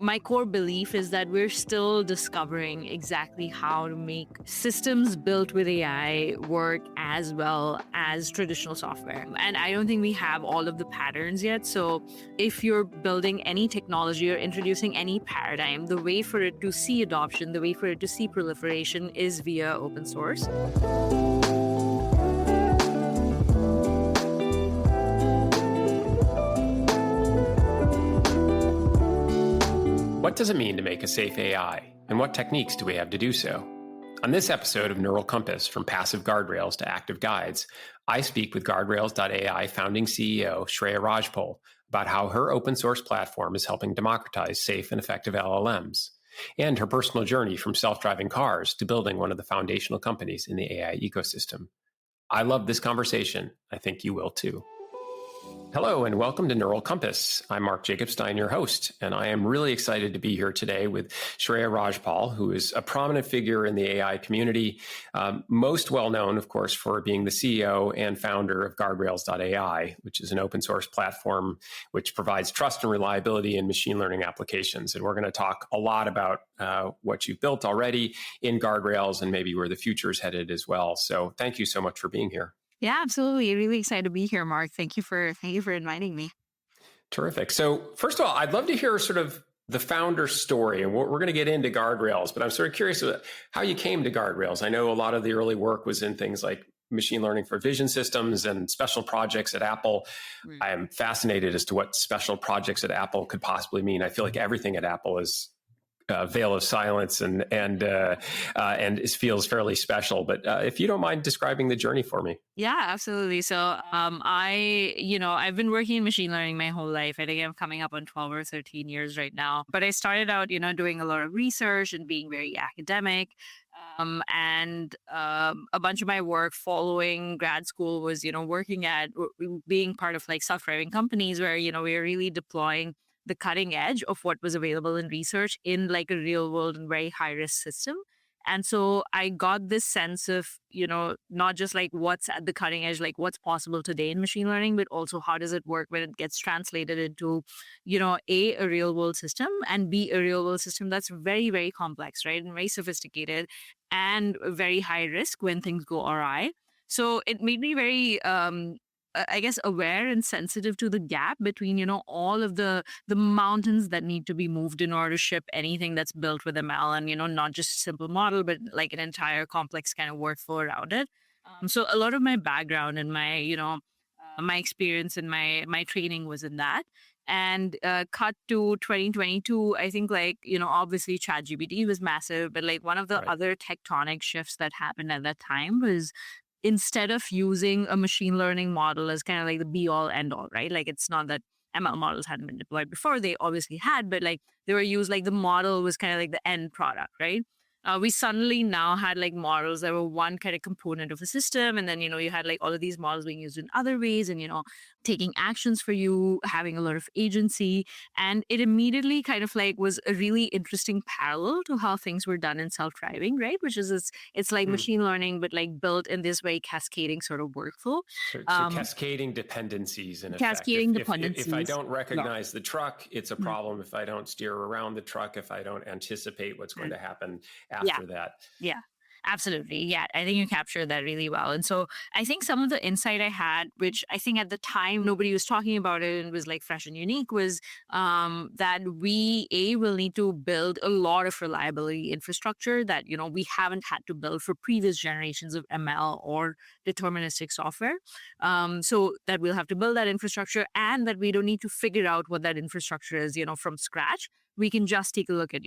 My core belief is that we're still discovering exactly how to make systems built with AI work as well as traditional software. And I don't think we have all of the patterns yet. So if you're building any technology or introducing any paradigm, the way for it to see adoption, the way for it to see proliferation is via open source. What does it mean to make a safe AI, and what techniques do we have to do so? On this episode of Neural Compass, from passive guardrails to active guides, I speak with Guardrails AI founding CEO Shreya Rajpal about how her open source platform is helping democratize safe and effective LLMs, and her personal journey from self-driving cars to building one of the foundational companies in the AI ecosystem. I love this conversation. I think you will too. Hello and welcome to Neural Compass. I'm Mark Jacobstein, your host, and I am really excited to be here today with Shreya Rajpal, who is a prominent figure in the AI community, most well known, of course, for being the CEO and founder of Guardrails AI, which is an open source platform which provides trust and reliability in machine learning applications. And we're going to talk a lot about what you've built already in Guardrails and maybe where the future is headed as well. So thank you so much for being here. Yeah, absolutely. Really excited to be here, Mark. Thank you for inviting me. Terrific. So first of all, I'd love to hear sort of the founder story, and we're going to get into Guardrails, but I'm sort of curious about how you came to Guardrails. I know a lot of the early work was in things like machine learning for vision systems and special projects at Apple. Right. I am fascinated as to what special projects at Apple could possibly mean. I feel like everything at Apple is veil of silence and it feels fairly special. But if you don't mind describing the journey for me. Yeah, absolutely. So I've been working in machine learning my whole life. I think I'm coming up on 12 or 13 years right now. But I started out, doing a lot of research and being very academic. And a bunch of my work following grad school was, working at being part of like self-driving companies where, we were really deploying the cutting edge of what was available in research in like a real world and very high risk system. And so I got this sense of, not just like what's at the cutting edge, like what's possible today in machine learning, but also how does it work when it gets translated into, a real world system, and B, a real world system that's very, very complex, right? And very sophisticated and very high risk when things go awry. So it made me very, aware and sensitive to the gap between, all of the mountains that need to be moved in order to ship anything that's built with ML and, not just a simple model, but like an entire complex kind of workflow around it. So a lot of my background and my, my experience and my training was in that. And cut to 2022, I think obviously ChatGPT was massive, but like one of the other tectonic shifts that happened at that time was instead of using a machine learning model as kind of like the be all end all, right? Like it's not that ML models hadn't been deployed before, they obviously had, but like they were used, like the model was kind of like the end product, right? We suddenly now had like models that were one kind of component of a system. And then, you had like all of these models being used in other ways and, taking actions for you, having a lot of agency. And it immediately kind of like was a really interesting parallel to how things were done in self-driving, right? Which is it's like machine learning, but like built in this very cascading sort of workflow. So cascading dependencies in effect. Cascading dependencies. If I don't recognize the truck, it's a problem. If I don't steer around the truck, if I don't anticipate what's going to happen after that. Yeah. Absolutely. Yeah. I think you captured that really well. And so I think some of the insight I had, which I think at the time nobody was talking about it and was like fresh and unique, was that we will need to build a lot of reliability infrastructure that, we haven't had to build for previous generations of ML or deterministic software. So that we'll have to build that infrastructure, and that we don't need to figure out what that infrastructure is, from scratch. We can just take a look at,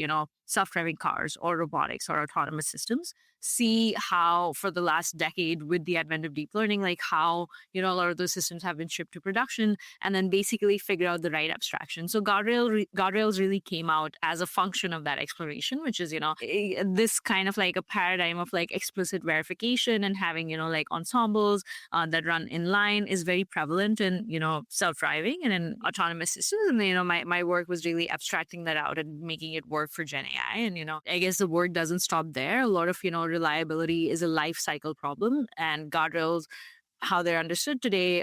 self-driving cars or robotics or autonomous systems, see how for the last decade with the advent of deep learning, like how, a lot of those systems have been shipped to production, and then basically figure out the right abstraction. So Guardrails really came out as a function of that exploration, which is, this kind of like a paradigm of like explicit verification and having, like ensembles that run in line is very prevalent in, self-driving and in autonomous systems. And, my work was really abstracting that out and making it work for Gen AI. And, I guess the work doesn't stop there. A lot of, reliability is a life cycle problem, and Guardrails how they're understood today,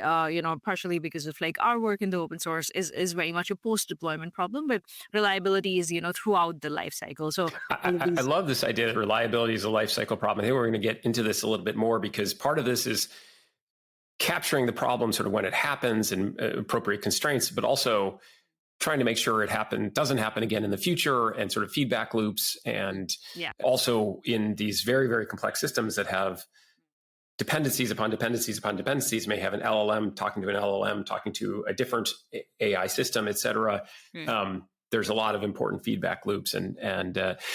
partially because of like our work in the open source is very much a post-deployment problem, but reliability is, throughout the life cycle. So all of I these, love this idea that reliability is a life cycle problem. I think we're going to get into this a little bit more because part of this is capturing the problem sort of when it happens and appropriate constraints, but also trying to make sure doesn't happen again in the future, and sort of feedback loops. And yeah, also in these very, very complex systems that have dependencies upon dependencies upon dependencies, may have an LLM talking to an LLM, talking to a different AI system, et cetera. There's a lot of important feedback loops.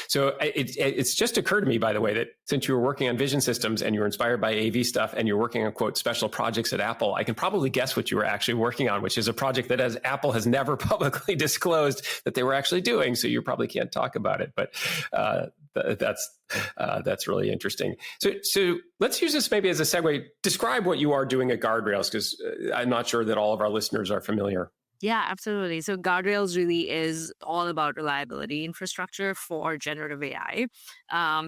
So it's just occurred to me, by the way, that since you were working on vision systems and you were inspired by AV stuff and you're working on, quote, special projects at Apple, I can probably guess what you were actually working on, which is a project that Apple has never publicly disclosed that they were actually doing. So you probably can't talk about it. But that's really interesting. So let's use this maybe as a segue. Describe what you are doing at Guardrails, because I'm not sure that all of our listeners are familiar. Yeah, absolutely. So Guardrails really is all about reliability infrastructure for generative AI.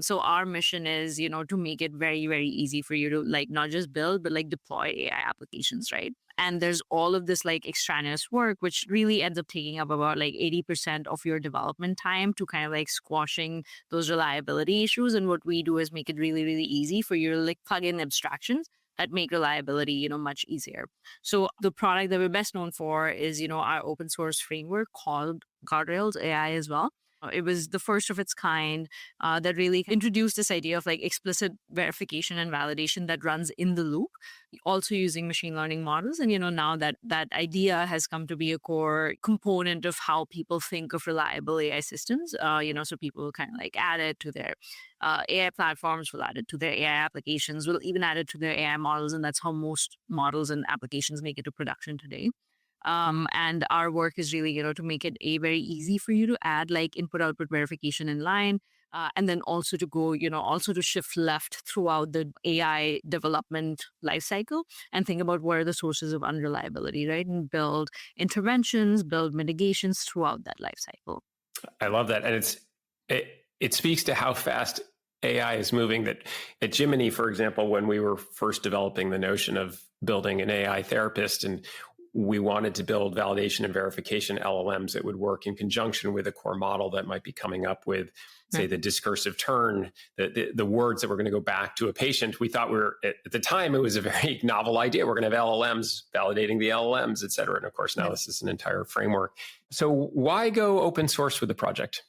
So our mission is, to make it very, very easy for you to like not just build, but like deploy AI applications, right? And there's all of this like extraneous work, which really ends up taking up about like 80% of your development time to kind of like squashing those reliability issues. And what we do is make it really, really easy for you to like plug in abstractions that make reliability, much easier. So the product that we're best known for is, our open source framework called Guardrails AI as well. It was the first of its kind that really introduced this idea of like explicit verification and validation that runs in the loop, also using machine learning models. And, now that idea has come to be a core component of how people think of reliable AI systems. So people will kind of like add it to their AI platforms, will add it to their AI applications, will even add it to their AI models. And that's how most models and applications make it to production today. And our work is really, to make it very easy for you to add like input output verification in line. And then also to go, also to shift left throughout the AI development lifecycle and think about what are the sources of unreliability, right? And build interventions, build mitigations throughout that lifecycle. I love that. And it speaks to how fast AI is moving. That at Jimini, for example, when we were first developing the notion of building an AI therapist, and we wanted to build validation and verification LLMs that would work in conjunction with a core model that might be coming up with, say, the discursive turn, the words that were going to go back to a patient. We thought at the time, it was a very novel idea. We're going to have LLMs validating the LLMs, et cetera. And of course, now this is an entire framework. So why go open source with the project?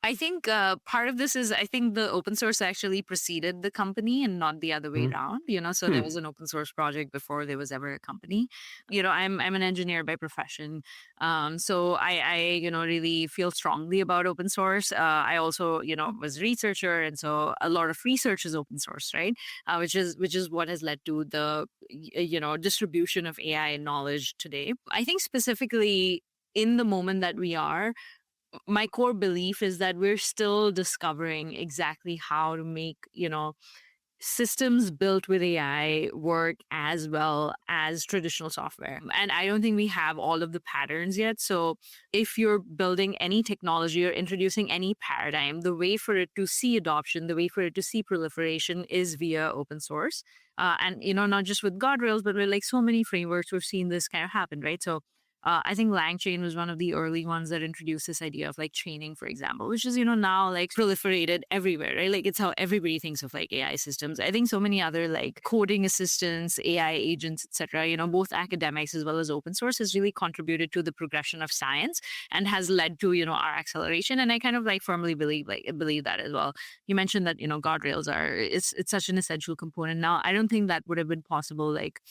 I think part of this is I think the open source actually preceded the company and not the other way around. So there was an open source project before there was ever a company. I'm an engineer by profession, so I really feel strongly about open source. I also was a researcher, and so a lot of research is open source, right? Which is what has led to the distribution of AI knowledge today. I think specifically in the moment that we are, my core belief is that we're still discovering exactly how to make, systems built with AI work as well as traditional software. And I don't think we have all of the patterns yet. So if you're building any technology or introducing any paradigm, the way for it to see adoption, the way for it to see proliferation is via open source. And, not just with Guardrails, but with like so many frameworks, we've seen this kind of happen, right? So I think LangChain was one of the early ones that introduced this idea of like chaining, for example, which is, now like proliferated everywhere, right? Like it's how everybody thinks of like AI systems. I think so many other like coding assistants, AI agents, etc. Both academics as well as open source has really contributed to the progression of science and has led to, our acceleration. And I kind of like firmly believe that as well. You mentioned that, Guardrails it's such an essential component now. I don't think that would have been possible like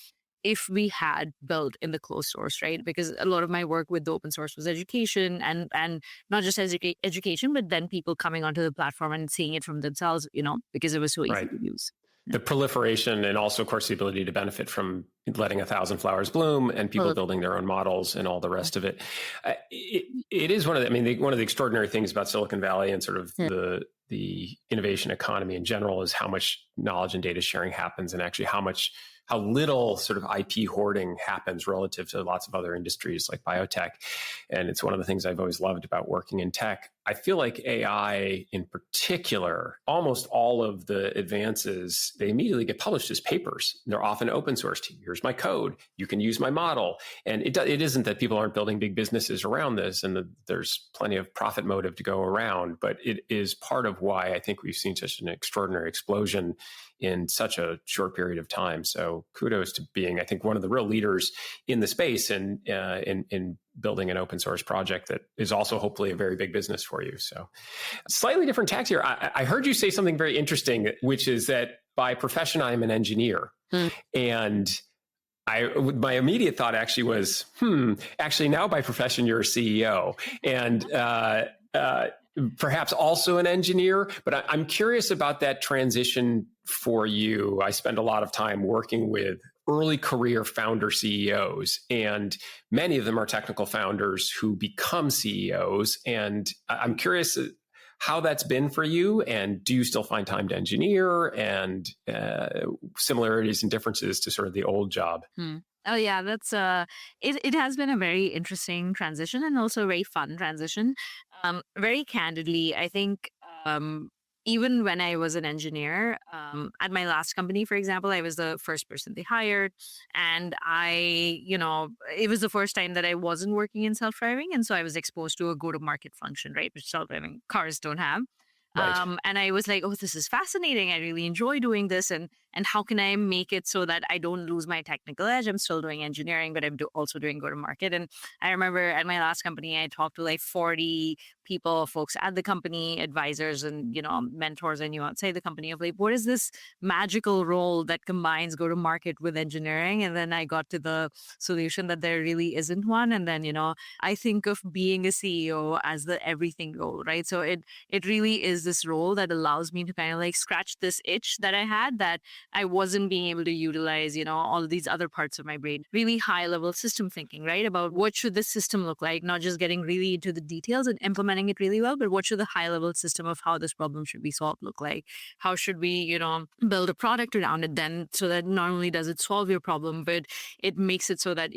if we had built in the closed source, right? Because a lot of my work with the open source was education and not just education, but then people coming onto the platform and seeing it from themselves, because it was so easy to use. The proliferation and also, of course, the ability to benefit from letting 1,000 flowers bloom and people building their own models and all the rest of it. It is one of the extraordinary things about Silicon Valley and sort of the innovation economy in general is how much knowledge and data sharing happens and actually how much how little sort of IP hoarding happens relative to lots of other industries like biotech. And it's one of the things I've always loved about working in tech. I feel like AI in particular, almost all of the advances, they immediately get published as papers. They're often open sourced. Here's my code. You can use my model. And it isn't that people aren't building big businesses around this and there's plenty of profit motive to go around, but it is part of why I think we've seen such an extraordinary explosion in such a short period of time. So kudos to being, I think, one of the real leaders in the space and in building an open source project that is also hopefully a very big business for you. So slightly different tact here. I heard you say something very interesting, which is that by profession, I'm an engineer. And my immediate thought actually was, actually now by profession, you're a CEO. And perhaps also an engineer, but I'm curious about that transition for you. I spend a lot of time working with early career founder CEOs, and many of them are technical founders who become CEOs. And I'm curious how that's been for you, and do you still find time to engineer, and similarities and differences to sort of the old job? Oh yeah, that's it has been a very interesting transition and also a very fun transition. Very candidly, I think even when I was an engineer, at my last company, for example, I was the first person they hired. And it was the first time that I wasn't working in self-driving. And so I was exposed to a go-to-market function, right? Which self-driving cars don't have. Right. And I was like, oh, this is fascinating. I really enjoy doing this. And how can I make it so that I don't lose my technical edge? I'm still doing engineering, but I'm also doing go to market. And I remember at my last company, I talked to like 40 people, folks at the company, advisors and, mentors I knew outside the company of like, what is this magical role that combines go to market with engineering? And then I got to the solution that there really isn't one. And then, I think of being a CEO as the everything role, right? So it really is this role that allows me to kind of like scratch this itch that I had that I wasn't being able to utilize, all of these other parts of my brain. Really high level system thinking, right? About what should this system look like, not just getting really into the details and implementing it really well, but what should the high level system of how this problem should be solved look like? How should we, build a product around it then so that not only does it solve your problem, but it makes it so that,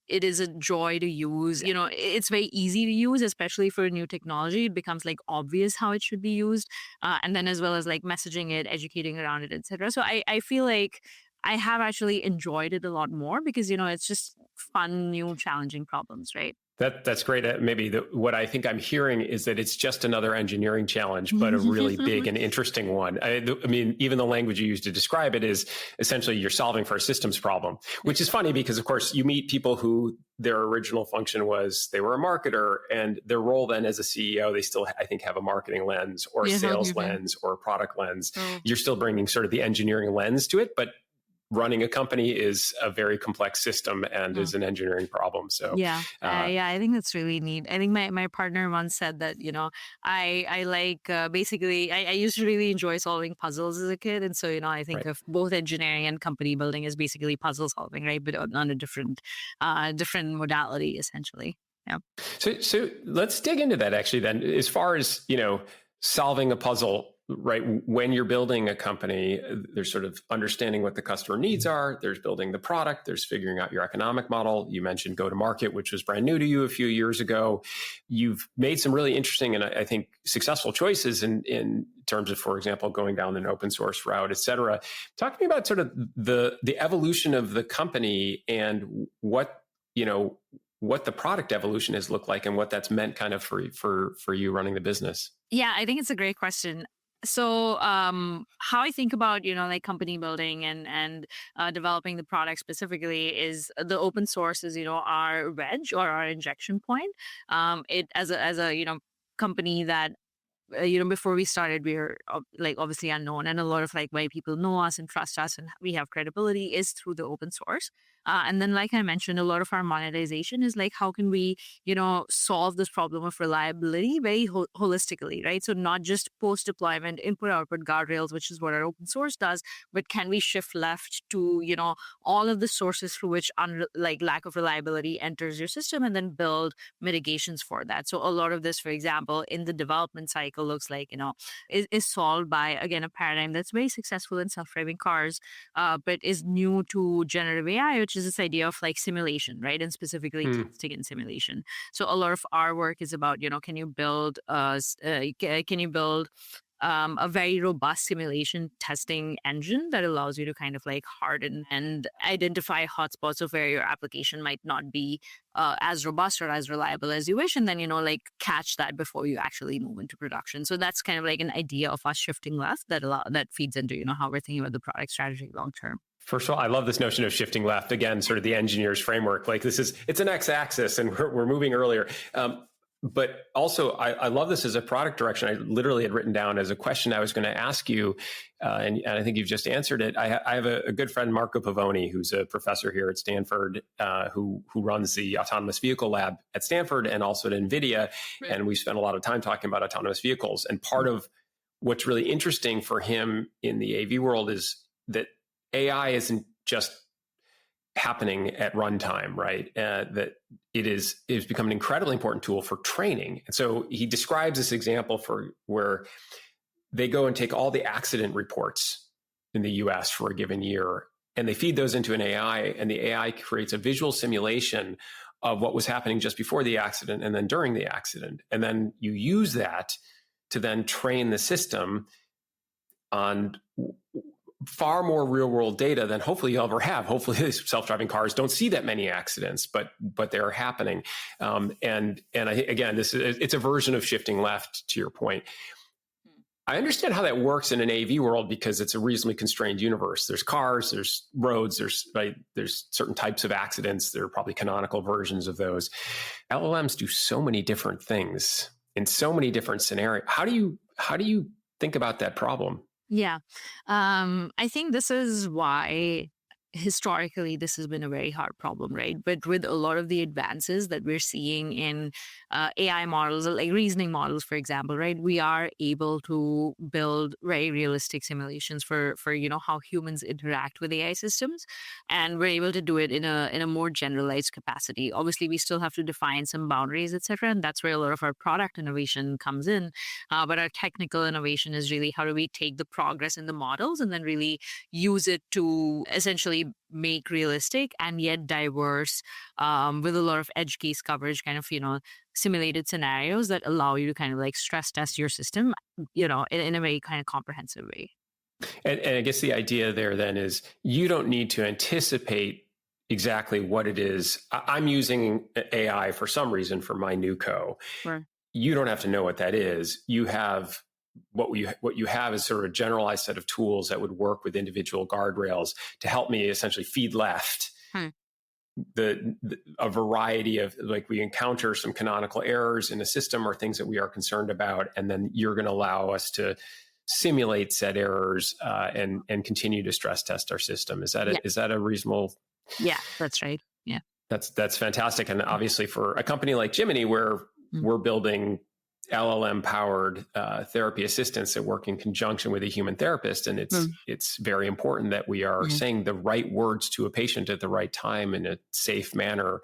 it is a joy to use. It's very easy to use, especially for a new technology. It becomes like obvious how it should be used. And then as well as like messaging it, educating around it, etc. So I feel like I have actually enjoyed it a lot more because, it's just fun, new, challenging problems, right? That's great. Maybe what I think I'm hearing is that it's just another engineering challenge, but a really big and interesting one. I mean, even the language you use to describe it is essentially you're solving for a systems problem, which is funny because, of course, you meet people who their original function was they were a marketer, and their role then as a CEO, they still, I think, have a marketing lens or a sales lens or a product lens. You're still bringing sort of the engineering lens to it, but running a company is a very complex system and is an engineering problem. So I think that's really neat. I think my partner once said that, I like basically, I used to really enjoy solving puzzles as a kid. And so, I think of both engineering and company building as basically puzzle solving, right? But on a different modality, essentially. Yeah. So let's dig into that actually then. As far as, solving a puzzle, right? When you're building a company, there's sort of understanding what the customer needs are. There's building the product. There's figuring out your economic model. You mentioned go to market, which was brand new to you a few years ago. You've made some really interesting and I think successful choices in terms of, for example, going down an open source route, et cetera. Talk to me about sort of the evolution of the company and what the product evolution has looked like and what that's meant kind of for you running the business. Yeah, I think it's a great question. So how I think about, like company building and developing the product specifically is the open source is, our reg or our injection point. It as a, company that before we started, we were like obviously unknown, and a lot of like why people know us and trust us and we have credibility is through the open source. And then, like I mentioned, a lot of our monetization is like, how can we, solve this problem of reliability very holistically, right? So not just post deployment, input output guardrails, which is what our open source does, but can we shift left to, all of the sources through which like lack of reliability enters your system, and then build mitigations for that. So a lot of this, for example, in the development cycle looks like, is solved by, again, a paradigm that's very successful in self-driving cars, but is new to generative AI, which is this idea of like simulation, right? And specifically Hmm. testing and simulation. So a lot of our work is about, can you build can you build a very robust simulation testing engine that allows you to kind of like harden and identify hotspots of where your application might not be as robust or as reliable as you wish, and then like catch that before you actually move into production. So that's kind of like an idea of us shifting left that feeds into how we're thinking about the product strategy long term. First of all, I love this notion of shifting left. Again, sort of the engineer's framework. Like it's an x-axis, and we're moving earlier. But also, I love this as a product direction. I literally had written down as a question I was going to ask you, and I think you've just answered it. I have a good friend, Marco Pavoni, who's a professor here at Stanford, who runs the autonomous vehicle lab at Stanford and also at NVIDIA. Right. And we spent a lot of time talking about autonomous vehicles. And part of what's really interesting for him in the AV world is that AI isn't just happening at runtime, right? That it is become an incredibly important tool for training. And so he describes this example for where they go and take all the accident reports in the US for a given year, and they feed those into an AI, and the AI creates a visual simulation of what was happening just before the accident and then during the accident. And then you use that to then train the system on far more real world data than hopefully you'll ever have. Hopefully these self-driving cars don't see that many accidents, but they're happening. And again, it's a version of shifting left, to your point. I understand how that works in an AV world because it's a reasonably constrained universe. There's cars, there's roads, there's certain types of accidents. There are probably canonical versions of those. LLMs do so many different things in so many different scenarios. How do you think about that problem? Yeah. I think this is why historically this has been a very hard problem, right? But with a lot of the advances that we're seeing in AI models, like reasoning models, for example, right, we are able to build very realistic simulations for how humans interact with AI systems, and we're able to do it in a more generalized capacity. Obviously, we still have to define some boundaries, etc., and that's where a lot of our product innovation comes in. But our technical innovation is really how do we take the progress in the models and then really use it to essentially make realistic and yet diverse, with a lot of edge case coverage, kind of, simulated scenarios that allow you to kind of like stress test your system, in a very kind of comprehensive way. And I guess the idea there then is you don't need to anticipate exactly what it is. I'm using AI for some reason for my new co. Sure. You don't have to know what that is. You have what you have is sort of a generalized set of tools that would work with individual guardrails to help me essentially feed left a variety of, like, we encounter some canonical errors in a system or things that we are concerned about, and then you're going to allow us to simulate said errors and continue to stress test our system. Is that a reasonable? Yeah, that's right. Yeah, that's fantastic. And obviously for a company like Jimini, where we're building LLM powered therapy assistants that work in conjunction with a human therapist, and it's very important that we are saying the right words to a patient at the right time in a safe manner.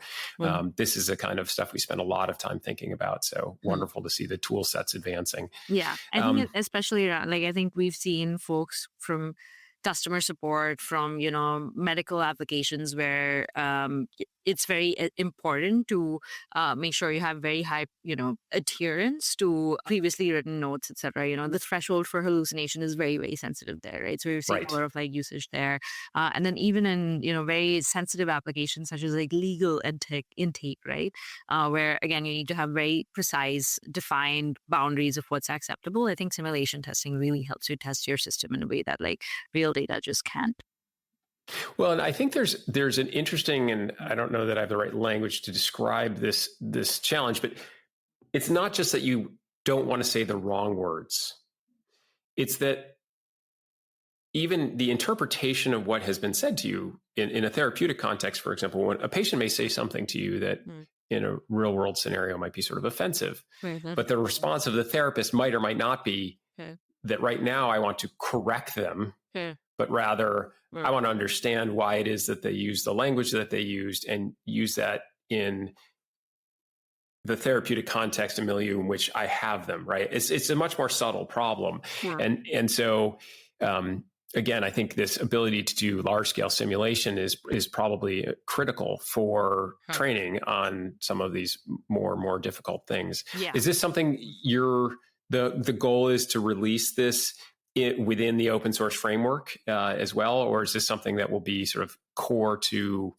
This is the kind of stuff we spend a lot of time thinking about. So wonderful to see the tool sets advancing. Yeah, I think especially around, like, I think we've seen folks from customer support, from medical applications where it's very important to make sure you have very high adherence to previously written notes, etc. The threshold for hallucination is very, very sensitive there, right? So we're seeing a lot of like usage there, and then even in very sensitive applications such as like legal intake, right, where again you need to have very precise defined boundaries of what's acceptable. I think simulation testing really helps you test your system in a way that like real data just can't. Well, and I think there's an interesting, and I don't know that I have the right language to describe this challenge, but it's not just that you don't want to say the wrong words. It's that even the interpretation of what has been said to you in a therapeutic context, for example, when a patient may say something to you that in a real world scenario might be sort of offensive, but the response of the therapist might or might not be that right now I want to correct them, but rather I want to understand why it is that they use the language that they used and use that in the therapeutic context and milieu in which I have them, right? It's a much more subtle problem. And so, again, I think this ability to do large scale simulation is probably critical for training on some of these more and more difficult things. Yeah. Is this something the goal is to release this within the open source framework as well? Or is this something that will be sort of core to,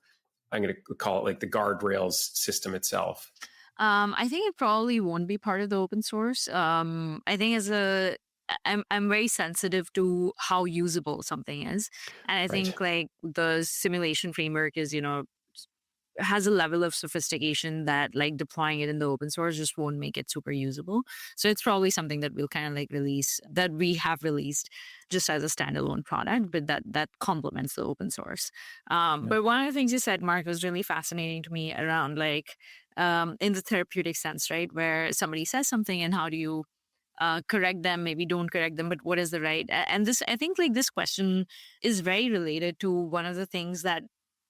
I'm going to call it like the guardrails system itself? I think it probably won't be part of the open source. I think I'm very sensitive to how usable something is. And I think like the simulation framework is, has a level of sophistication that like deploying it in the open source just won't make it super usable. So it's probably something that we'll kind of like release, that we have released just as a standalone product, but that complements the open source. But one of the things you said, Mark, was really fascinating to me around like in the therapeutic sense, right? Where somebody says something and how do you correct them, maybe don't correct them, but what is the right? And this, I think like this question is very related to one of the things that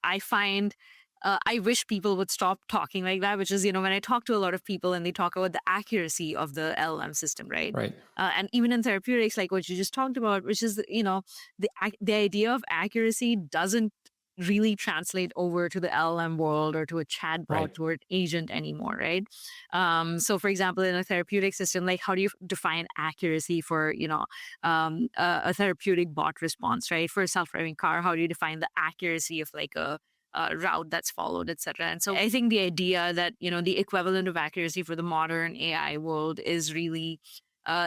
I find I wish people would stop talking like that, which is, when I talk to a lot of people and they talk about the accuracy of the LLM system, right? And even in therapeutics, like what you just talked about, which is, the idea of accuracy doesn't really translate over to the LLM world or to a chatbot or an agent anymore, right? So, for example, in a therapeutic system, like how do you define accuracy for, a therapeutic bot response, right? For a self-driving car, how do you define the accuracy of like a route that's followed, etc. And so I think the idea that, the equivalent of accuracy for the modern AI world is really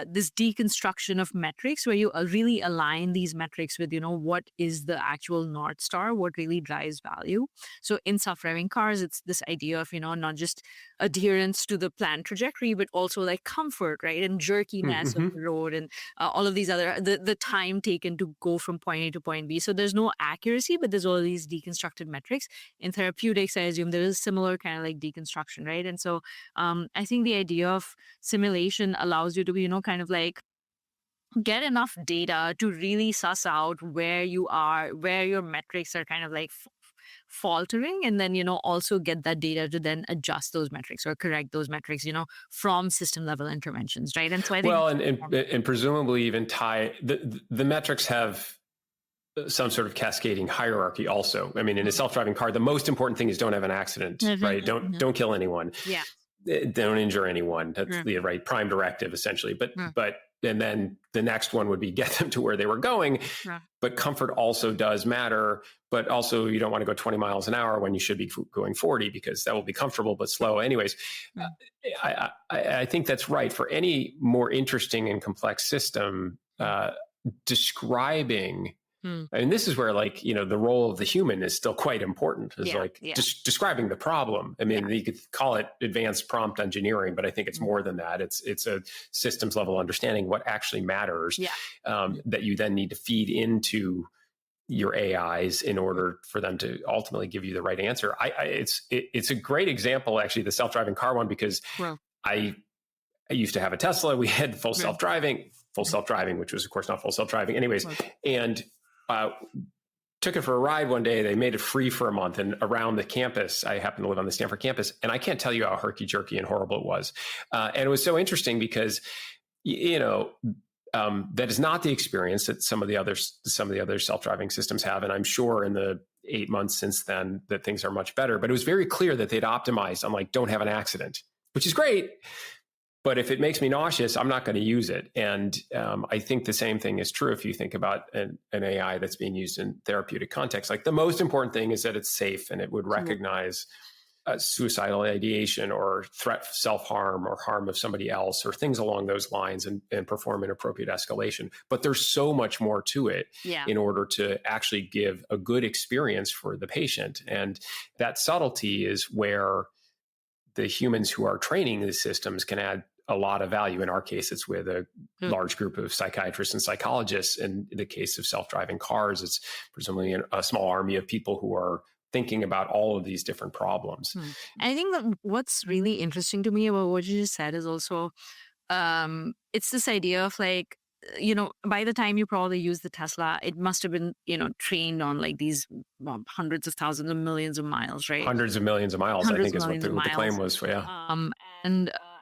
this deconstruction of metrics where you really align these metrics with, what is the actual North Star, what really drives value. So in self-driving cars, it's this idea of, not just adherence to the planned trajectory, but also like comfort, right? And jerkiness of the road and all of these other, the time taken to go from point A to point B. So there's no accuracy, but there's all these deconstructed metrics. In therapeutics, I assume there is similar kind of like deconstruction, right? And so I think the idea of simulation allows you to be, kind of like get enough data to really suss out where you are, where your metrics are kind of like faltering, and then, also get that data to then adjust those metrics or correct those metrics, from system level interventions, right? And so I think and presumably even tie the metrics have some sort of cascading hierarchy also. I mean, in a self-driving car, the most important thing is don't have an accident, right? Don't kill anyone. Yeah. Don't injure anyone. That's the right prime directive, essentially. But and then the next one would be get them to where they were going. But comfort also does matter. But also, you don't want to go 20 miles an hour when you should be going 40 because that will be comfortable but slow. Anyways, I think that's right. For any more interesting and complex system, describing. And this is where, like, the role of the human is still quite important. Is just describing the problem. I mean, you could call it advanced prompt engineering, but I think it's more than that. It's a systems level understanding what actually matters that you then need to feed into your AIs in order for them to ultimately give you the right answer. It's a great example, actually, the self-driving car one, because I used to have a Tesla. We had full self-driving, which was, of course, not full self-driving anyways. And took it for a ride one day. They made it free for a month, and around the campus, I happen to live on the Stanford campus, and I can't tell you how herky-jerky and horrible it was. And it was so interesting because, that is not the experience that some of the other self-driving systems have. And I'm sure in the 8 months since then that things are much better. But it was very clear that they'd optimized on like, don't have an accident, which is great. But if it makes me nauseous, I'm not going to use it. And I think the same thing is true if you think about an AI that's being used in therapeutic context. Like, the most important thing is that it's safe and it would recognize suicidal ideation or threat, self-harm or harm of somebody else or things along those lines and perform an appropriate escalation. But there's so much more to it in order to actually give a good experience for the patient. And that subtlety is where the humans who are training these systems can add a lot of value. In our case, it's with a large group of psychiatrists and psychologists. In the case of self-driving cars, it's presumably a small army of people who are thinking about all of these different problems. I think that what's really interesting to me about what you just said is also, it's this idea of like, by the time you probably use the Tesla, it must have been, trained on like these hundreds of thousands of millions of miles, right? Hundreds of millions of miles, I think is what the claim was. Yeah.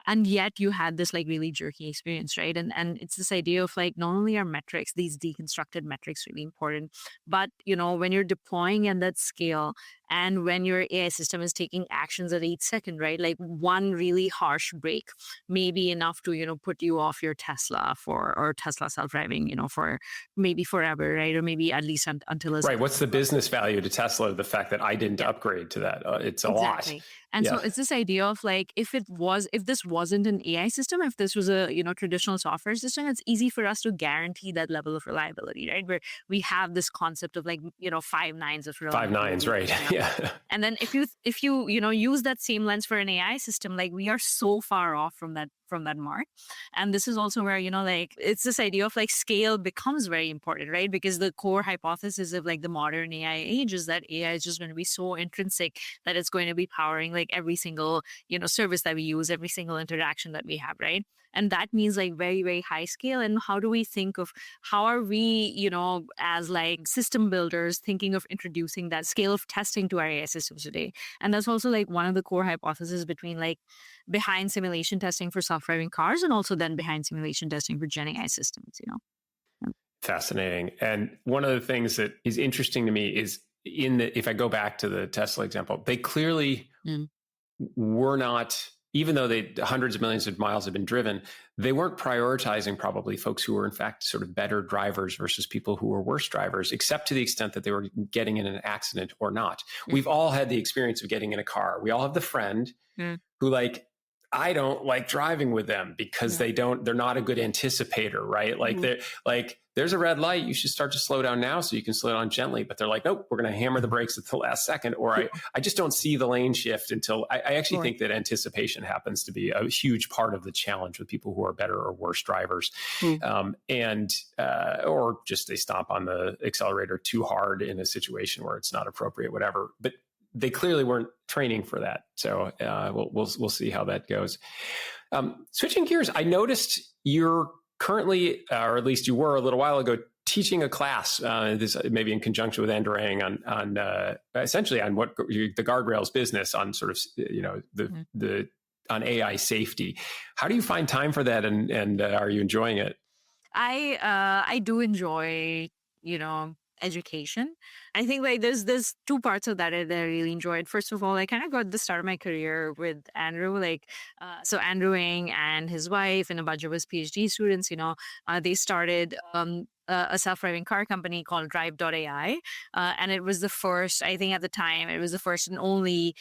And yet you had this like really jerky experience, right? And it's this idea of like, not only are metrics, these deconstructed metrics really important, but, when you're deploying at that scale and when your AI system is taking actions at each second, right? Like one really harsh break may be enough to, put you off your Tesla or Tesla self-driving, for maybe forever, right? Or maybe at least until it's right. What's the business value to Tesla of the fact that I didn't upgrade to that? It's a lot. And so it's this idea of like, if this wasn't an AI system, if this was a, traditional software system, it's easy for us to guarantee that level of reliability, right? Where we have this concept of like, 5 nines of reliability. 5 nines, right. Yeah. And then if you use that same lens for an AI system, like we are so far off from that mark. And this is also where, like it's this idea of like scale becomes very important, right? Because the core hypothesis of like the modern AI age is that AI is just going to be so intrinsic that it's going to be powering like every single, service that we use, every single interaction that we have, right? And that means like very, very high scale. And how do we think of how are we, as like system builders thinking of introducing that scale of testing to our AI systems today? And that's also like one of the core hypotheses behind simulation testing for self-driving cars and also then behind simulation testing for Gen AI systems, Fascinating. And one of the things that is interesting to me is if I go back to the Tesla example, they clearly were not, even though hundreds of millions of miles have been driven, they weren't prioritizing probably folks who were in fact sort of better drivers versus people who were worse drivers, except to the extent that they were getting in an accident or not. We've all had the experience of getting in a car. We all have the friend who I don't like driving with them because they're not a good anticipator, right? Like there's a red light. You should start to slow down now so you can slow down gently. But they're like, nope, we're going to hammer the brakes at the last second. Or I just don't see the lane shift until I actually think that anticipation happens to be a huge part of the challenge with people who are better or worse drivers. Or just they stomp on the accelerator too hard in a situation where it's not appropriate, whatever. But they clearly weren't training for that. So we'll see how that goes. Switching gears, I noticed you're currently, or at least you were a little while ago, teaching a class, this maybe in conjunction with Andrang on essentially on what the Guardrails business on sort of, the on AI safety. How do you find time for that? And are you enjoying it? I do enjoy, education. I think like there's two parts of that I really enjoyed. First of all, I kind of got the start of my career with Andrew, so Andrew Ng and his wife and a bunch of his PhD students, they started a self-driving car company called Drive.ai. And it was the first, I think at the time, it was the first and only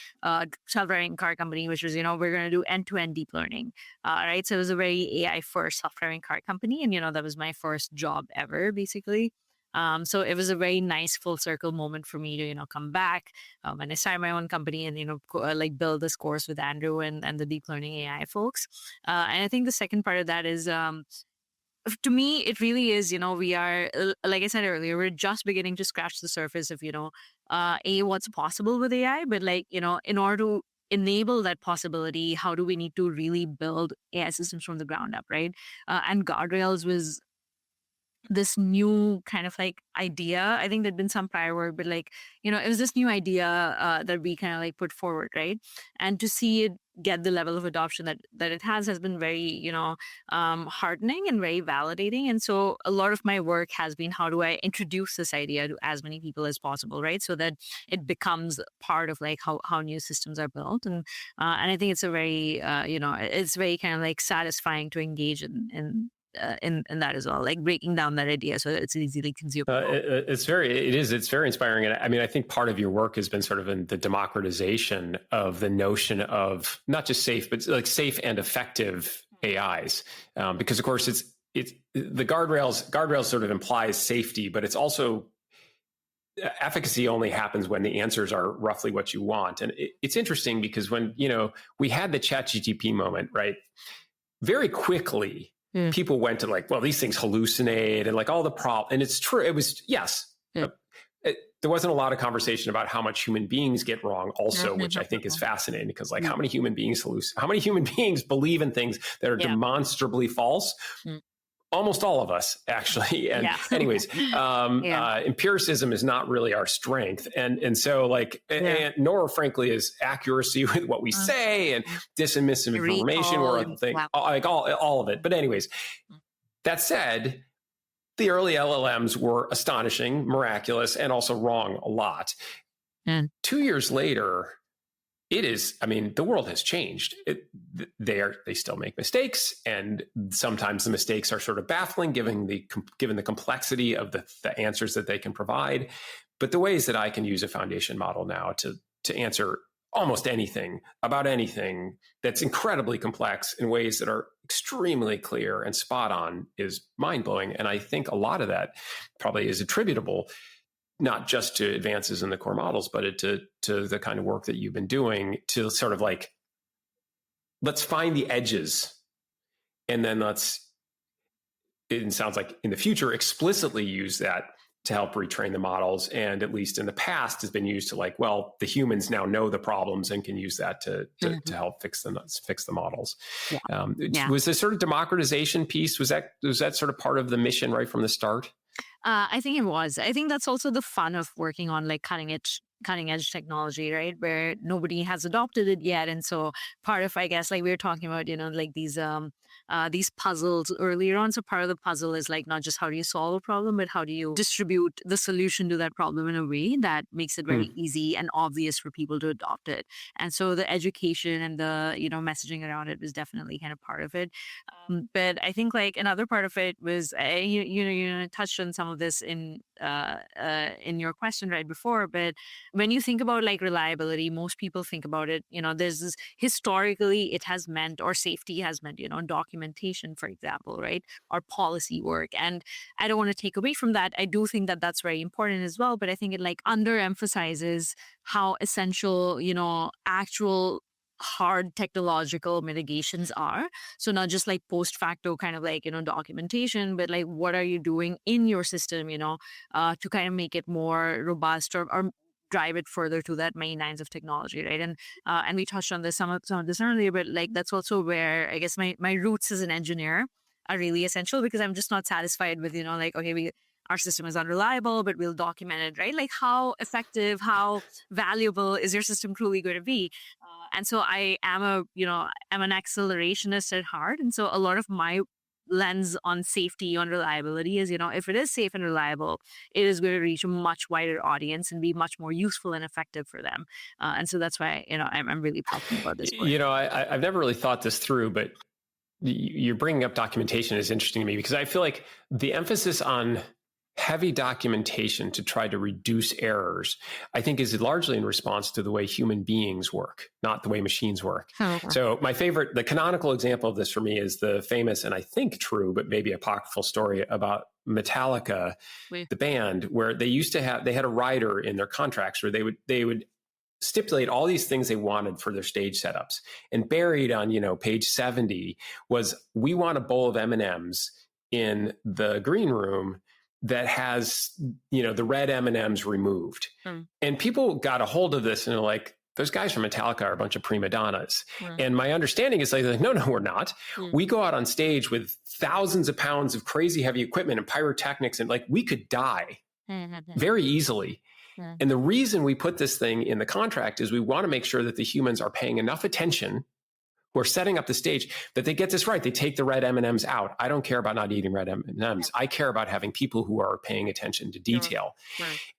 self-driving car company, which was, we're going to do end-to-end deep learning. Right. So it was a very AI first self-driving car company. And, that was my first job ever, basically. So it was a very nice full circle moment for me to, come back and I started my own company and, build this course with Andrew and the deep learning AI folks. And I think the second part of that is, to me, it really is, we are, like I said earlier, we're just beginning to scratch the surface of, what's possible with AI, but in order to enable that possibility, how do we need to really build AI systems from the ground up, right? And Guardrails was this new kind of idea. I think there'd been some prior work, but it was this new idea that we kind of put forward, right? And to see it get the level of adoption that it has been very, heartening and very validating. And so a lot of my work has been, how do I introduce this idea to as many people as possible, right? So that it becomes part of how new systems are built. And I think it's a very, it's very kind of satisfying to engage in that as well, breaking down that idea so that it's easily consumable. It's very inspiring. And I mean, I think part of your work has been sort of in the democratization of the notion of not just safe, but safe and effective AIs. Because of course it's the guardrails sort of implies safety, but it's also efficacy only happens when the answers are roughly what you want. And it's interesting because when, we had the ChatGPT moment, right? very quickly, people went to like, well, these things hallucinate and like all the problem. And it's true. It was, yes. There wasn't a lot of conversation about how much human beings get wrong also, which I think is fascinating because like how many human beings hallucinate, how many human beings believe in things that are demonstrably false? Almost all of us, actually. And anyways, empiricism is not really our strength. And so like, and nor frankly is accuracy with what we say and dis and misinformation or other things, like all of it. But anyways, that said, the early LLMs were astonishing, miraculous, and also wrong a lot. 2 years later, it is, I mean, the world has changed. They still make mistakes, and sometimes the mistakes are sort of baffling given the complexity of the answers that they can provide. But the ways that I can use a foundation model now to answer almost anything about anything that's incredibly complex in ways that are extremely clear and spot on is mind-blowing. And I think a lot of that probably is attributable not just to advances in the core models, but to the kind of work that you've been doing to sort of like, let's find the edges and then it sounds like in the future, explicitly use that to help retrain the models. And at least in the past has been used to like, well, the humans now know the problems and can use that to help fix the models. Was this sort of democratization piece, was that sort of part of the mission right from the start? I think it was. I think that's also the fun of working on like cutting edge technology, right? Where nobody has adopted it yet. And so part of, I guess, like we were talking about, like these puzzles earlier on. So part of the puzzle is like not just how do you solve a problem, but how do you distribute the solution to that problem in a way that makes it very easy and obvious for people to adopt it. And so the education and the, messaging around it was definitely kind of part of it. But I think like another part of it was, you touched on some of this in your question right before, but when you think about like reliability, most people think about it, there's this historically it has meant, or safety has meant, documentation, for example, right? Or policy work. And I don't want to take away from that. I do think that that's very important as well, but I think it like underemphasizes how essential, actual hard technological mitigations are. So not just like post facto kind of like, documentation, but like what are you doing in your system, to kind of make it more robust or drive it further to that main lines of technology, right? And we touched on this some of this earlier, but like that's also where I guess my roots as an engineer are really essential, because I'm just not satisfied with, like, okay, our system is unreliable, but we'll document it, right? Like how effective, how valuable is your system truly going to be? And so I'm an accelerationist at heart. And so a lot of my lens on safety, on reliability is, if it is safe and reliable, it is going to reach a much wider audience and be much more useful and effective for them. And so that's why, I'm really passionate about this work. I've never really thought this through, but you're bringing up documentation is interesting to me, because I feel like the emphasis on heavy documentation to try to reduce errors, I think, is largely in response to the way human beings work, not the way machines work. So the canonical example of this for me is the famous, and I think true, but maybe apocryphal story about Metallica, the band, where they had a rider in their contracts where they would stipulate all these things they wanted for their stage setups, and buried on, page 70 was, we want a bowl of M&Ms in the green room that has, the red M&Ms removed. And people got a hold of this and they're like, those guys from Metallica are a bunch of prima donnas. And my understanding is like, no, we're not. We go out on stage with thousands of pounds of crazy heavy equipment and pyrotechnics, and like we could die very easily. And the reason we put this thing in the contract is we want to make sure that the humans are paying enough attention, who are setting up the stage, that they get this right. They take the red M&Ms out. I don't care about not eating red M&Ms. I care about having people who are paying attention to detail.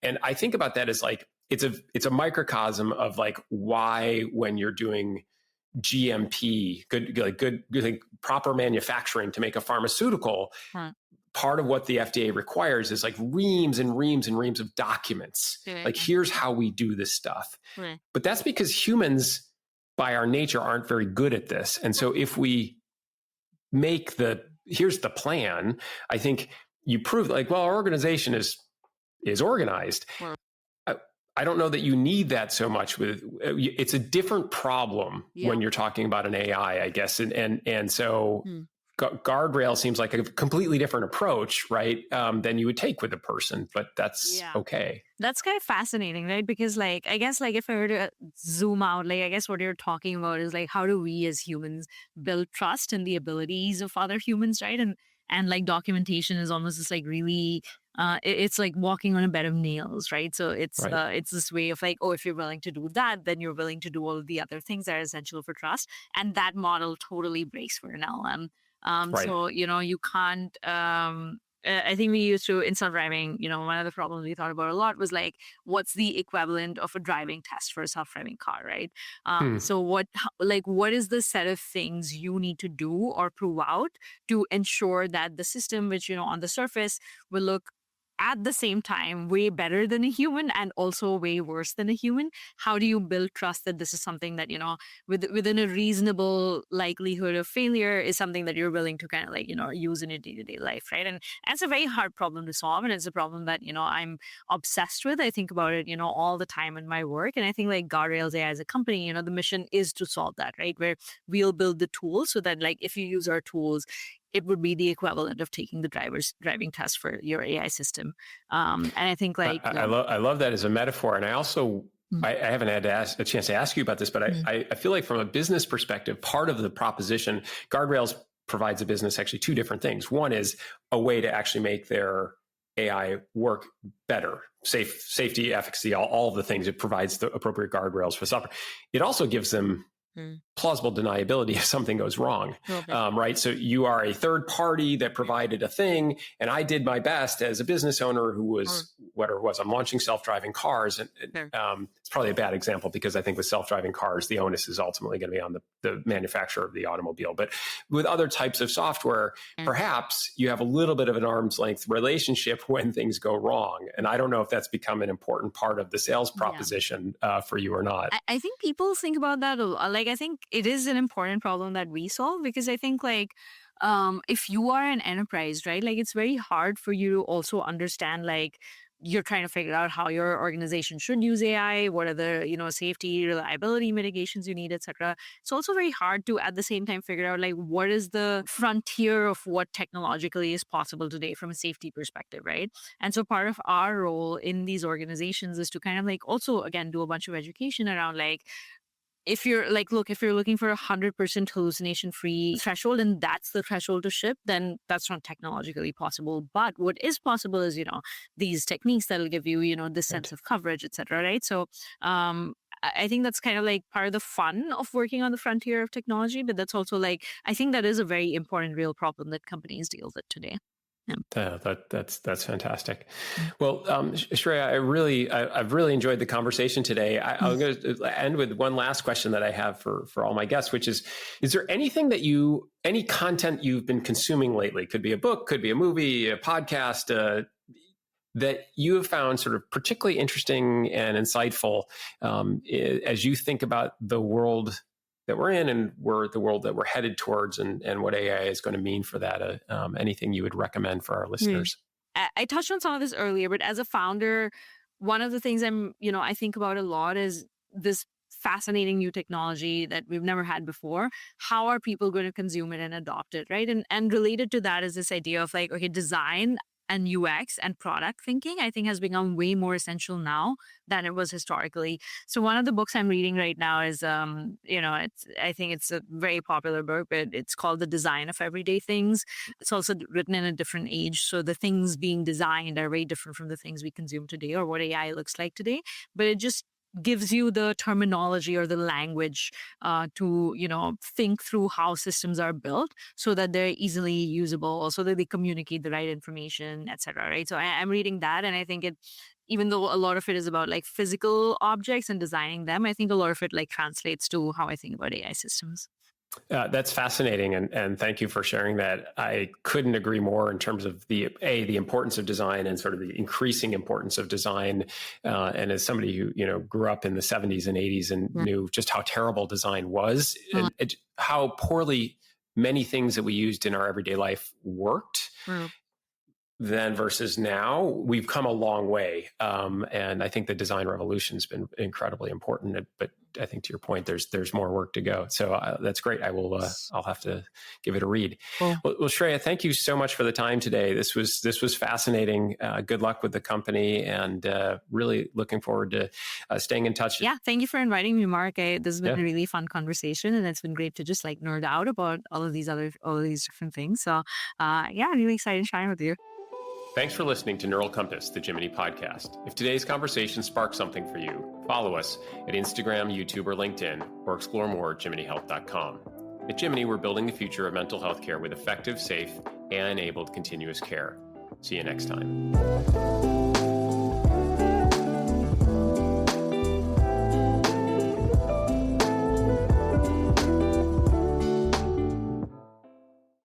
And I think about that as like, it's a microcosm of like why, when you're doing GMP, good proper manufacturing to make a pharmaceutical, part of what the FDA requires is like reams and reams and reams of documents. Like, here's how we do this stuff. But that's because humans, by our nature, aren't very good at this. And so if we make here's the plan, I think you prove like, well, our organization is organized. I don't know that you need that so much with, it's a different problem Yeah. when you're talking about an AI, I guess. And so Hmm. guardrail seems like a completely different approach, right? Than you would take with a person, but that's Yeah. okay. That's kind of fascinating, right? Because like, I guess like if I were to zoom out, like I guess what you're talking about is like how do we as humans build trust in the abilities of other humans, right? And like documentation is almost just like really it's like walking on a bed of nails, right? So Right. it's this way of like, oh, if you're willing to do that, then you're willing to do all of the other things that are essential for trust. And that model totally breaks for an LM. Right. So, you know, you can't I think we used to in self-driving, you know, one of the problems we thought about a lot was like, what's the equivalent of a driving test for a self-driving car, right? Hmm. So like, what is the set of things you need to do or prove out to ensure that the system, which, you know, on the surface will look at the same time way better than a human and also way worse than a human? How do you build trust that this is something that, you know, within a reasonable likelihood of failure is something that you're willing to kind of like, you know, use in your day-to-day life, right? And it's a very hard problem to solve, and it's a problem that, you know, I'm obsessed with. I think about it, you know, all the time in my work, and I think like Guardrails AI as a company, you know, the mission is to solve that, right? Where we'll build the tools so that like if you use our tools, it would be the equivalent of taking the driver's driving test for your AI system. And I think like I love that as a metaphor. And I also, mm, I haven't had a chance to ask you about this, but mm, I feel like from a business perspective, part of the proposition, Guardrails provides a business actually two different things. One is a way to actually make their AI work better, safety, efficacy, all of the things. It provides the appropriate guardrails for software. It also gives them mm, plausible deniability if something goes wrong, a little bit. right? So you are a third party that provided a thing, and I did my best as a business owner who was whatever it was. I'm launching self-driving cars, and it's probably a bad example because I think with self-driving cars, the onus is ultimately going to be on the manufacturer of the automobile. But with other types of software, perhaps you have a little bit of an arm's length relationship when things go wrong, and I don't know if that's become an important part of the sales proposition for you or not. I think people think about that a lot. Like, I think it is an important problem that we solve because I think, like, if you are an enterprise, right, like, it's very hard for you to also understand, like, you're trying to figure out how your organization should use AI, what are the, you know, safety, reliability mitigations you need, etc. It's also very hard to at the same time figure out like what is the frontier of what technologically is possible today from a safety perspective, right? And so part of our role in these organizations is to kind of like also again do a bunch of education around like if you're like, look, if you're looking for 100% hallucination free threshold and that's the threshold to ship, then that's not technologically possible. But what is possible is, you know, these techniques that'll give you, you know, this sense Right. of coverage, et cetera. Right. So, I think that's kind of like part of the fun of working on the frontier of technology, but that's also like, I think that is a very important real problem that companies deal with today. Yeah. That's fantastic. Well, Shreya, I've really enjoyed the conversation today. I'm going to end with one last question that I have for all my guests, which is there anything that any content you've been consuming lately? Could be a book, could be a movie, a podcast, that you have found sort of particularly interesting and insightful as you think about the world that we're in and the world that we're headed towards and what AI is going to mean for that. Anything you would recommend for our listeners? I touched on some of this earlier, but as a founder, one of the things I think about a lot is this fascinating new technology that we've never had before. How are people going to consume it and adopt it, right? And related to that is this idea of like, okay, design and UX and product thinking, I think has become way more essential now than it was historically. So one of the books I'm reading right now is, I think it's a very popular book, but it's called The Design of Everyday Things. It's also written in a different age. So the things being designed are very different from the things we consume today or what AI looks like today. But it just gives you the terminology or the language to, you know, think through how systems are built so that they're easily usable, so that they communicate the right information, etc. Right. So I'm reading that, and I think even though a lot of it is about like physical objects and designing them, I think a lot of it like translates to how I think about AI systems. That's fascinating, and thank you for sharing that. I couldn't agree more in terms of the importance of design and sort of the increasing importance of design. And as somebody who grew up in the 70s and 80s and knew just how terrible design was, and how poorly many things that we used in our everyday life worked. then versus now, we've come a long way. And I think the design revolution has been incredibly important. But I think to your point, there's more work to go. So that's great. I'll have to give it a read. Cool. Well, Shreya, thank you so much for the time today. This was fascinating. Good luck with the company, and really looking forward to staying in touch. Yeah, thank you for inviting me, Mark. This has been a really fun conversation, and it's been great to just like nerd out about all of these different things. So yeah, I'm really excited to shine with you. Thanks for listening to Neural Compass, the Jiminy podcast. If today's conversation sparked something for you, follow us at Instagram, YouTube, or LinkedIn, or explore more at jiminyhealth.com. At Jiminy, we're building the future of mental health care with effective, safe, AI-enabled continuous care. See you next time.